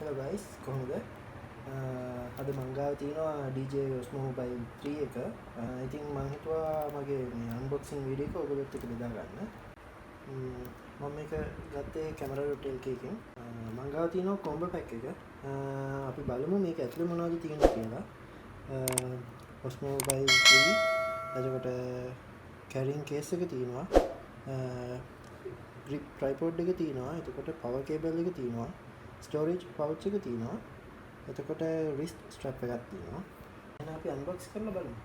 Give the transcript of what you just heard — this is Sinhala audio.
Hello guys, කොහොමද? අද මං ගාව තියෙනවා DJI Osmo Mobile 3 එක. ඉතින් මං හිතුවා මගේ මේ unboxing වීඩියෝ එක ඔයගොල්ලොත් එක්ක බෙදා ගන්න. මම මේක ගත්තේ camera .lk එකෙන්. මං ගාව තියෙනවා combo pack එක. අපි බලමු මේක ඇතුලේ මොනවද තියෙන්නේ කියලා. Osmo Mobile 3 එතකොට carrying case එක තියෙනවා. grip tripod එක තියෙනවා. එතකොට power cable එක තියෙනවා. storage pouch එක තියෙනවා. එතකොට wrist strap එකක් තියෙනවා. එහෙනම් අපි unbox කරලා බලමු.